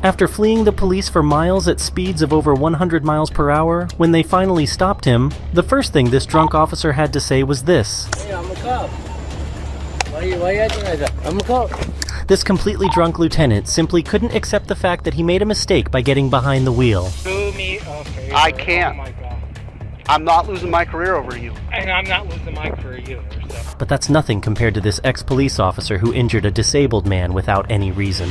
After fleeing the police for miles at speeds of over 100 miles per hour, when they finally stopped him, the first thing this drunk officer had to say was this. Hey, I'm a cop. Why you acting like that? I'm a cop. This completely drunk lieutenant simply couldn't accept the fact that he made a mistake by getting behind the wheel. Okay, I can't. Oh my God. I'm not losing my career over you. And I'm not losing my career either. So. But that's nothing compared to this ex-police officer who injured a disabled man without any reason.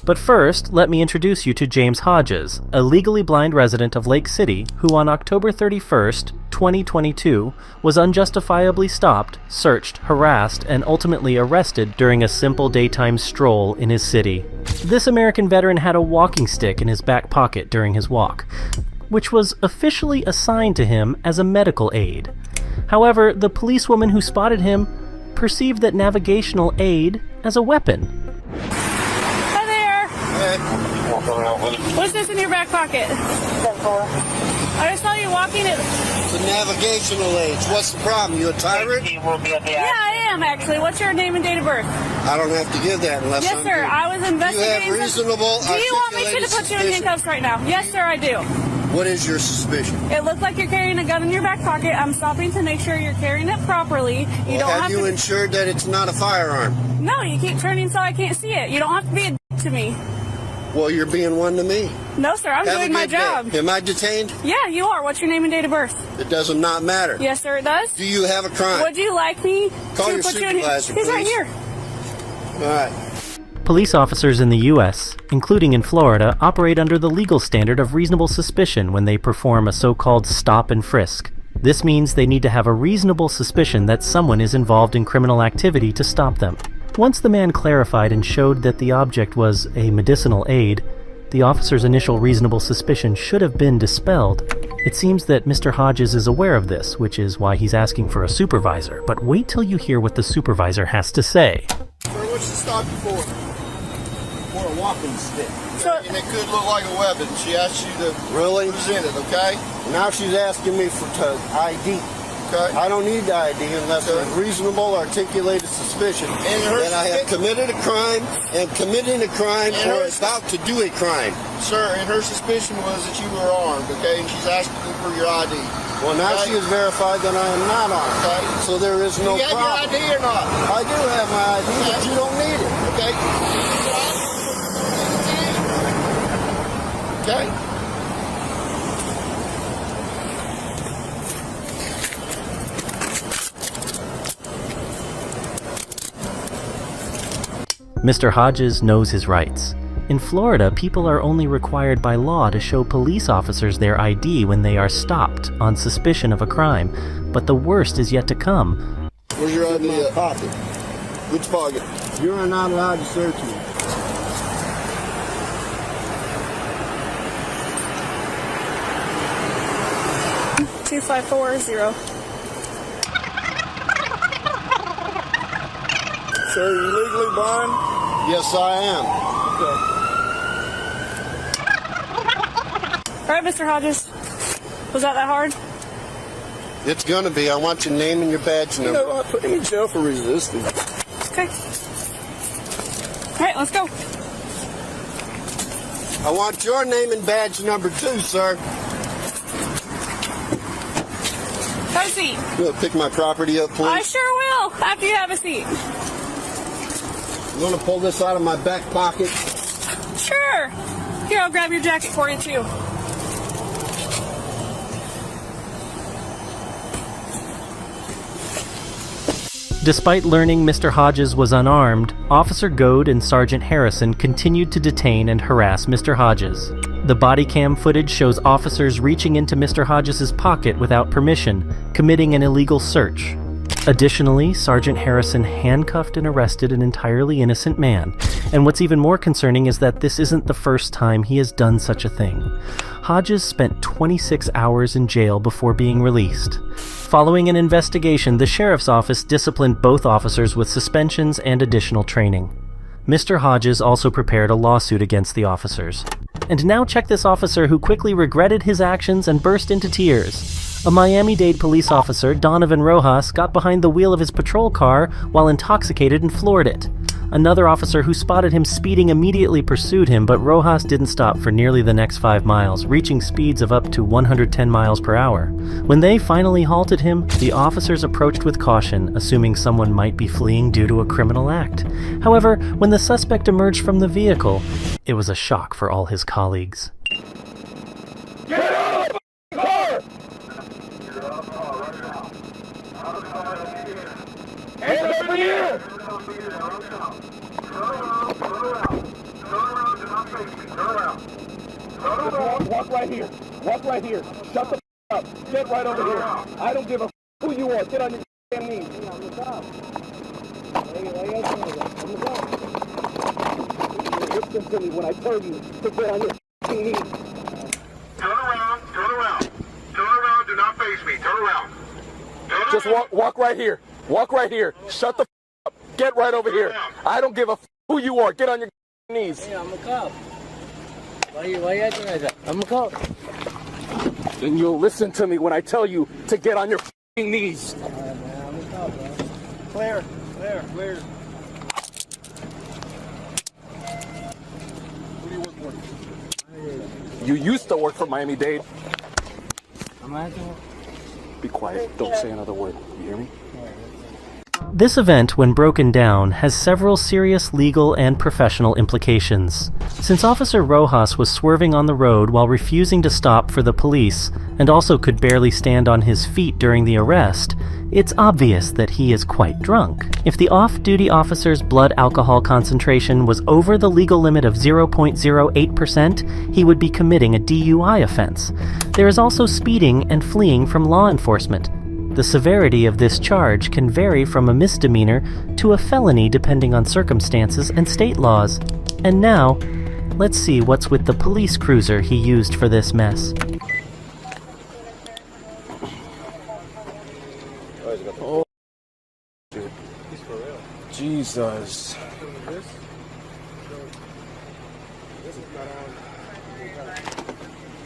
But first, let me introduce you to James Hodges, a legally blind resident of Lake City who on October 31st, 2022, was unjustifiably stopped, searched, harassed, and ultimately arrested during a simple daytime stroll in his city. This American veteran had a walking stick in his back pocket during his walk, which was officially assigned to him as a medical aid. However, the policewoman who spotted him perceived that navigational aid as a weapon. Hi there! What's this in your back pocket? I just saw you walking it. It's a navigational aid. What's the problem? You a tyrant? Yeah, I am actually. What's your name and date of birth? I don't have to give that unless Yes, I'm sir. good. I was investigating. You have reasonable. Do you want me to articulated put you in suspicion. handcuffs right now? Yes, sir, I do. What is your suspicion? It looks like you're carrying a gun in your back pocket. I'm stopping to make sure you're carrying it properly. You don't have you to... ensured that it's not a firearm? No, you keep turning so I can't see it. You don't have to be a to me. Well, you're being one to me. No, sir, I'm Have a doing my good day. job. Am I detained? Yeah, you are. What's your name and date of birth? It does not matter. Yes, sir, it does. Do you have a crime? Would you like me Call to your put you in? supervisor, He's right please. here. All right. Police officers in the U.S., including in Florida, operate under the legal standard of reasonable suspicion when they perform a so-called stop and frisk. This means they need to have a reasonable suspicion that someone is involved in criminal activity to stop them. Once the man clarified and showed that the object was a medicinal aid, the officer's initial reasonable suspicion should have been dispelled. It seems that Mr. Hodges is aware of this, which is why he's asking for a supervisor. But wait till you hear what the supervisor has to say. Sir, what's she stop you for? For a walking stick. So, And it could look like a weapon. She asked you to present it, okay? Now she's asking me for ID. Okay. I don't need the ID unless there's reasonable articulated suspicion that I have committed a crime and committing a crime or about to do a crime. Sir, and her suspicion was that you were armed, okay? And she's asking you for your ID. Well, now she has verified that I am not armed. Okay. So there is no you have problem. your ID or not? I do have my ID, but you don't need it. Okay. Okay. Mr. Hodges knows his rights. In Florida, people are only required by law to show police officers their ID when they are stopped on suspicion of a crime, but the worst is yet to come. Where's your ID? In my pocket. Which pocket? You are not allowed to search me. Two 540. Sir, are you legally blind? Yes, I am. All right, Mr. Hodges. Was that hard? It's gonna be. I want your name and your badge number. No, I put him in jail for resisting. Okay. All right, let's go. I want your name and badge number too, sir. Have a seat. You wanna pick my property up, please? I sure will, after you have a seat. You wanna pull this out of my back pocket? Sure. Here, I'll grab your jacket for you, too. Despite learning Mr. Hodges was unarmed, Officer Goad and Sergeant Harrison continued to detain and harass Mr. Hodges. The body cam footage shows officers reaching into Mr. Hodges' pocket without permission, committing an illegal search. Additionally, Sergeant Harrison handcuffed and arrested an entirely innocent man. And what's even more concerning is that this isn't the first time he has done such a thing. Hodges spent 26 hours in jail before being released. Following an investigation, the sheriff's office disciplined both officers with suspensions and additional training. Mr. Hodges also prepared a lawsuit against the officers. And now check this officer who quickly regretted his actions and burst into tears. A Miami-Dade police officer, Donovan Rojas, got behind the wheel of his patrol car while intoxicated and floored it. Another officer who spotted him speeding immediately pursued him, but Rojas didn't stop for nearly the next 5 miles, reaching speeds of up to 110 miles per hour. When they finally halted him, the officers approached with caution, assuming someone might be fleeing due to a criminal act. However, when the suspect emerged from the vehicle, it was a shock for all his colleagues. Walk right here. Walk right here. Shut the up. Get right over here. I don't give a who you are. Get on your damn knees. Listen to me when I tell you to get on your knees. Turn around. Turn around. Turn around. Do not face me. Turn around. Just walk right here. Walk right here. Shut the up. Get right over here. I don't give a who you are. Get on your knees. Hey, I'm a cop. Why you acting like that? I'm a cop. Then you'll listen to me when I tell you to get on your knees. All right, man. I'm a cop, bro. Clear. Who do you work for? You used to work for Miami-Dade. I'm acting. Be quiet. Don't say another word. You hear me? This event, when broken down, has several serious legal and professional implications. Since Officer Rojas was swerving on the road while refusing to stop for the police, and also could barely stand on his feet during the arrest, it's obvious that he is quite drunk. If the off-duty officer's blood alcohol concentration was over the legal limit of 0.08%, he would be committing a DUI offense. There is also speeding and fleeing from law enforcement. The severity of this charge can vary from a misdemeanor to a felony depending on circumstances and state laws. And now, let's see what's with the police cruiser he used for this mess. Oh, dude. Jesus.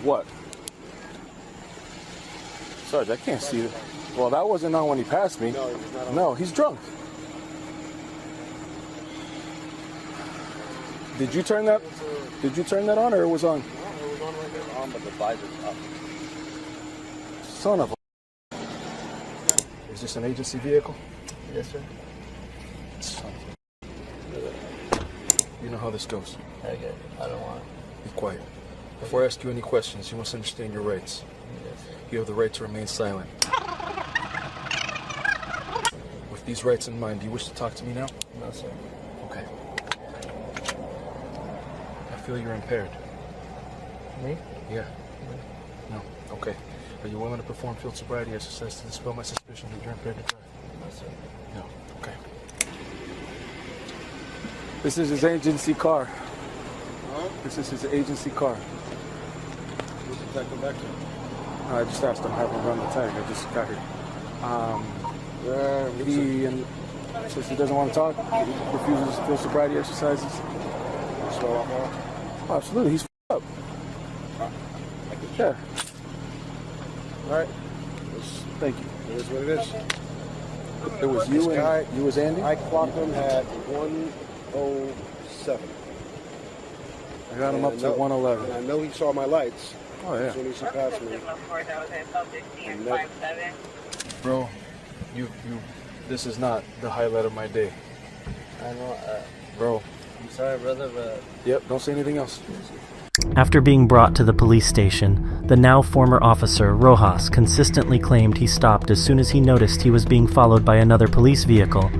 What? Sarge, I can't see it. Well, that wasn't on when he passed me. No, he's not on. No, he's drunk. Did you turn that? Did you turn that on, or it was on? No, it was on right there. On, but the visor's up. Son of a. Is this an agency vehicle? Yes, sir. Son of a. You know how this goes. I get it. I don't want it. Be quiet. Before I ask you any questions, you must understand your rights. Yes, sir. You have the right to remain silent. With these rights in mind, do you wish to talk to me now? No, sir. Okay. I feel you're impaired. Me? Yeah. No. Okay. Are you willing to perform field sobriety exercise to dispel my suspicion that you're impaired to drive? No, sir. No. Okay. This is his agency car. Huh? This is his agency car. What's the detective back to? I just asked him to have him run the tag. I just got here. He says he doesn't want to talk. He refuses field sobriety exercises. Slow off all? Oh, absolutely. He's up. Yeah. All right. Thank you. It is what it is. It was you This guy- and you was Andy? I clocked him at 1:07. I got him up to And 111. I know he saw my lights. Oh, yeah. As soon as he passed me. And that- Bro, you, this is not the highlight of my day. I know. Bro. I'm sorry, brother, but Yep, don't say anything else. After being brought to the police station, the now former officer, Rojas, consistently claimed he stopped as soon as he noticed he was being followed by another police vehicle.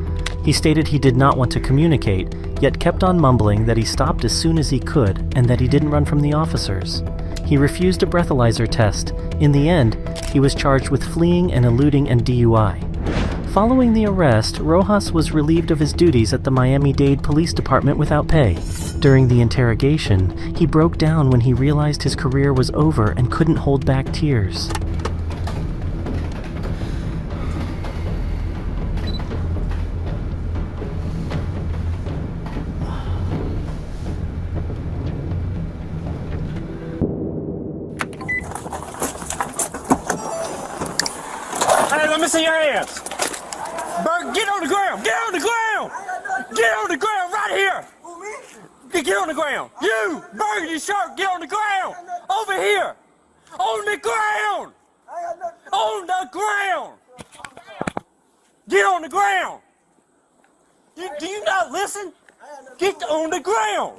He stated he did not want to communicate, yet kept on mumbling that he stopped as soon as he could and that he didn't run from the officers. He refused a breathalyzer test. In the end, he was charged with fleeing and eluding and DUI. Following the arrest, Rojas was relieved of his duties at the Miami-Dade Police Department without pay. During the interrogation, he broke down when he realized his career was over and couldn't hold back tears. Hey, let me see your hands. Bert, get on the ground. Get on the ground. Get on the ground right right here. Get on the ground. You, burgundy shirt, get on the ground. Over here. On the ground. On the ground. Get on the ground. Do you not listen? Get on the ground.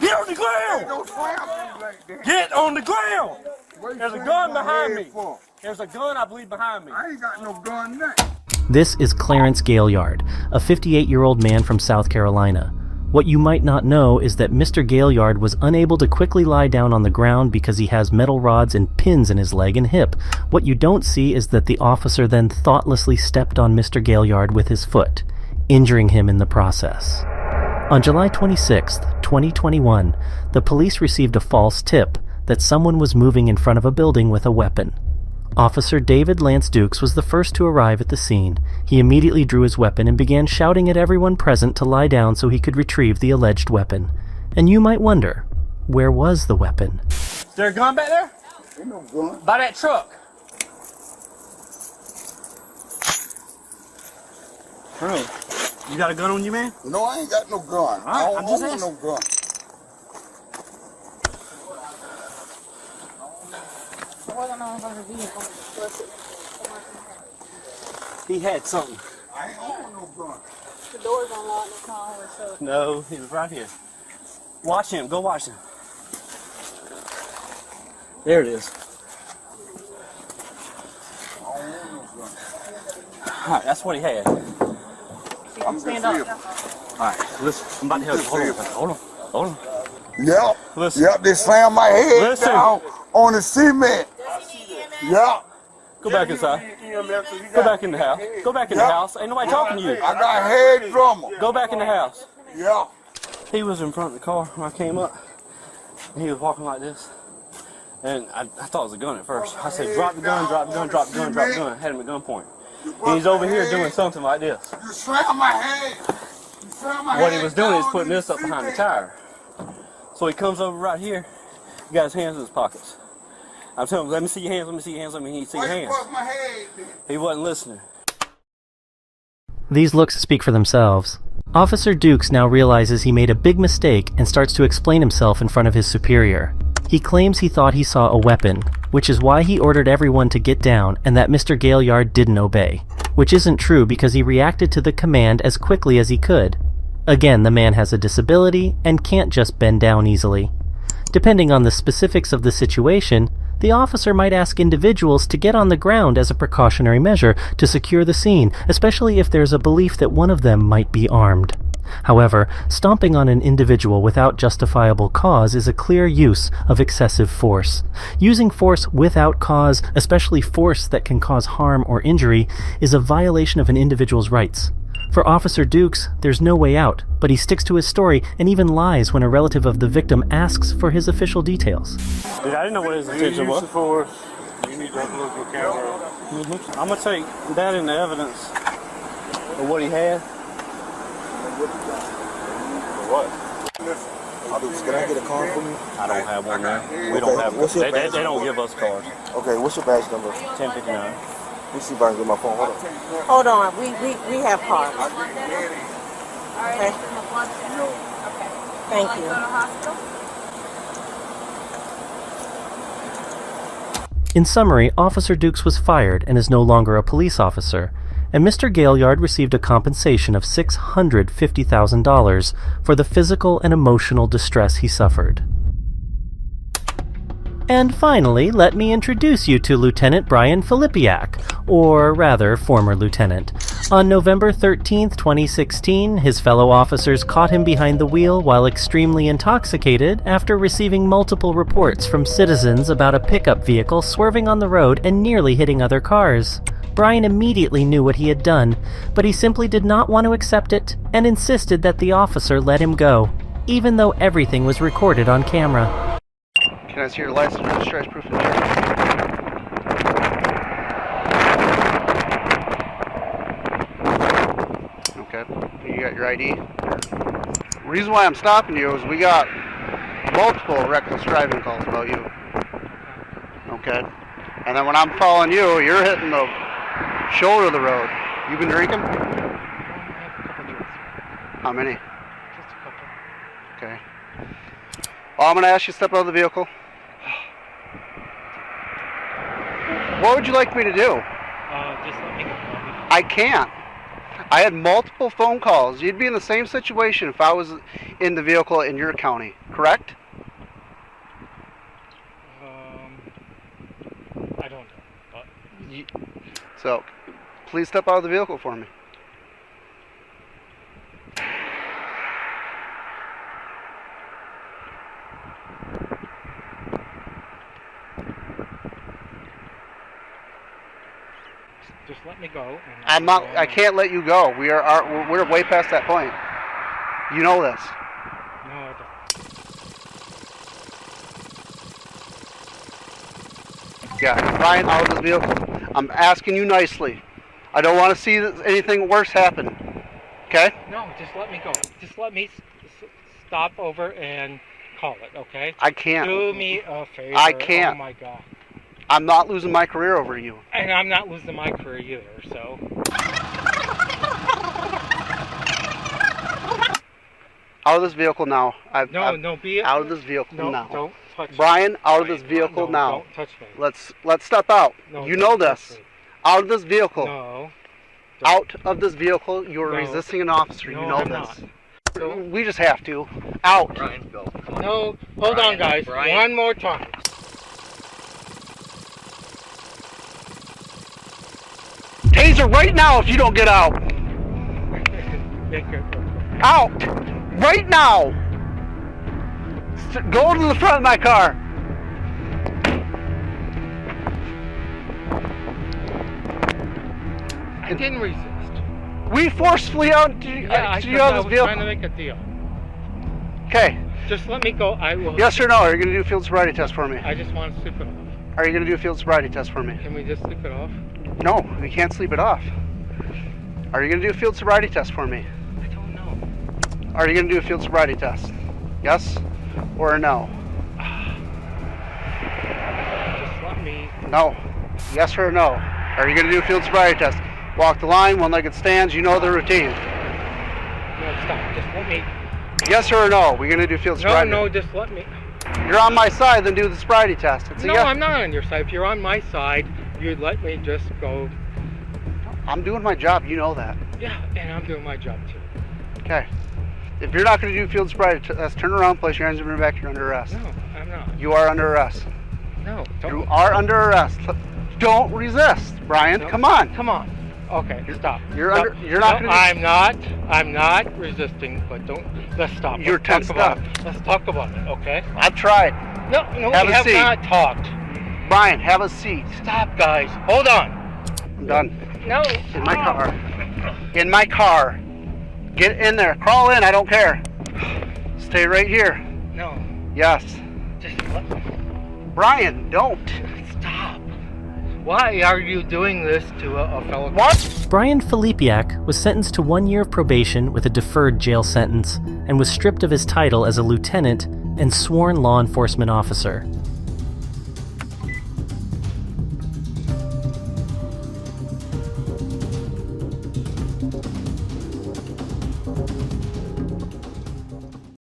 Get on the ground. Get on the ground. There's a gun behind me. There's a gun, I believe, behind me. I ain't got no gun now. This is Clarence Gaillard, a 58-year-old man from South Carolina. What you might not know is that Mr. Gaillard was unable to quickly lie down on the ground because he has metal rods and pins in his leg and hip. What you don't see is that the officer then thoughtlessly stepped on Mr. Gaillard with his foot, injuring him in the process. On July 26, 2021, the police received a false tip that someone was moving in front of a building with a weapon. Officer David Lance Dukes was the first to arrive at the scene. He immediately drew his weapon and began shouting at everyone present to lie down so he could retrieve the alleged weapon. And you might wonder, where was the weapon? Is there a gun back there? Ain't no gun. By that truck. Bro, you got a gun on you, man? No, I ain't got no gun. right, I I'm don't just own asking. no gun. He had something. I ain't own no gun. The door's unlocked, it's not always so. No, he was right here. Watch him. Go watch him. There it is. I don't own no gun. All right, that's what he had. I'm Stand just up. All right, listen. I'm about to help you. Hold on. Hold on. Yep. Listen. Yep, they slammed my head Listen. down on the cement. Yep. Go back inside. Go back in the house. Go back in the house. Ain't nobody talking to you. I got head trauma. Go back in the house. Yeah. He was in front of the car when I came up. And he was walking like this. And I thought it was a gun at first. I said, drop the gun, drop the gun, drop the gun, drop the gun. Had him at gunpoint. And he's over here doing something like this. You slammed my head. You slammed my What head he was doing down is on putting this up behind the tire. So he comes over right here. He got his hands in his pockets. I'm telling him, let me see your hands, let me see your hands, let me see your Why you hands. bust my head? He wasn't listening. These looks speak for themselves. Officer Dukes now realizes he made a big mistake and starts to explain himself in front of his superior. He claims he thought he saw a weapon, which is why he ordered everyone to get down and that Mr. Gaillard didn't obey, which isn't true because he reacted to the command as quickly as he could. Again, the man has a disability and can't just bend down easily. Depending on the specifics of the situation, the officer might ask individuals to get on the ground as a precautionary measure to secure the scene, especially if there's a belief that one of them might be armed. However, stomping on an individual without justifiable cause is a clear use of excessive force. Using force without cause, especially force that can cause harm or injury, is a violation of an individual's rights. For Officer Dukes, there's no way out, but he sticks to his story and even lies when a relative of the victim asks for his official details. Dude, I didn't know what his intention was. You need to look at the camera. I'm going to take that into evidence of what he had. What? Can I get a card for me? I don't have one there. We don't have What's your they badge don't give us cards. Okay, what's your badge number? 1059. Let me see if I can get my phone. Hold on. Hold on, we have cards. Okay. Thank you. In summary, Officer Dukes was fired and is no longer a police officer, and Mr. Gaillard received a compensation of $650,000 for the physical and emotional distress he suffered. And finally, let me introduce you to Lieutenant Brian Filipiak, or rather, former lieutenant. On November 13, 2016, his fellow officers caught him behind the wheel while extremely intoxicated after receiving multiple reports from citizens about a pickup vehicle swerving on the road and nearly hitting other cars. Brian immediately knew what he had done, but he simply did not want to accept it and insisted that the officer let him go, even though everything was recorded on camera. Can I see your license, registration, proof of insurance? Okay. You got your ID? The reason why I'm stopping you is we got multiple reckless driving calls about you. Okay. And then when I'm following you, you're hitting the shoulder of the road. You been drinking? How many? I'm going to ask you to step out of the vehicle. What would you like me to do? Just let me go. I can't. I had multiple phone calls. You'd be in the same situation if I was in the vehicle in your county, correct? I don't know. But So, please step out of the vehicle for me. just let me go. I'm not. I can't let you go. We're way past that point. You know this. No, I don't. Yeah, Brian, out of this vehicle. I'm asking you nicely. I don't want to see anything worse happen. Okay? No, just let me go. Just let me stop over and call it, okay? I can't. Do me a favor. I can't. Oh my God. I'm not losing my career over you. And I'm not losing my career either, so. Out of this vehicle now. No, be out of this vehicle no, now. Don't touch Brian, me. out of this vehicle no, now. Don't touch me. Let's step out. No, you know don't touch this. me. Out of this vehicle. No. Out of this vehicle. You're No. resisting an officer. No, you know I'm this. not. We just have to. Out. Brian, go. Come on. No, hold on, guys. Brian. One more time. Taser right now if you don't get out. Out. Right now. Go to the front of my car. I didn't resist. We forcefully out to Yeah, you out of this I was trying to vehicle. make a deal. Okay. Just let me go. I will. Yes or no? Are you going to do a field sobriety test for me? I just want to sleep it off. Are you going to do a field sobriety test for me? Can we just sleep it off? No, we can't sleep it off. Are you going to do a field sobriety test for me? I don't know. Are you going to do a field sobriety test? Yes or no? Just let me. No. Yes or no? Are you going to do a field sobriety test? Walk the line, one-legged stands, you know the routine. No, stop. Just let me. Yes or no? We're going to do field sobriety. No, just let me. You're on my side, then do the sobriety test. It's a No, yes. I'm not on your side. If you're on my side, you'd let me just go. I'm doing my job, you know that. Yeah, and I'm doing my job too. Okay. If you're not going to do field sobriety test, turn around, place your hands behind your back, you're under arrest. No, I'm not. You are under arrest. No, don't. You are under arrest. Don't resist, Brian. No. Come on. Come on. Okay, stop. You're Stop. under. You're not No, going to. I'm not resisting, but don't. Let's stop. You're Let's tensed talk about up. it. Let's talk about it, okay? I've tried. No, Have we a have seat. not talked. Brian, have a seat. Stop, guys. Hold on. I'm done. No. In my car. In my car. Get in there. Crawl in. I don't care. Stay right here. No. Yes. Just let me. Brian, don't. Stop. Why are you doing this to a fellow? What? Brian Filipiak was sentenced to 1 year of probation with a deferred jail sentence and was stripped of his title as a lieutenant and sworn law enforcement officer.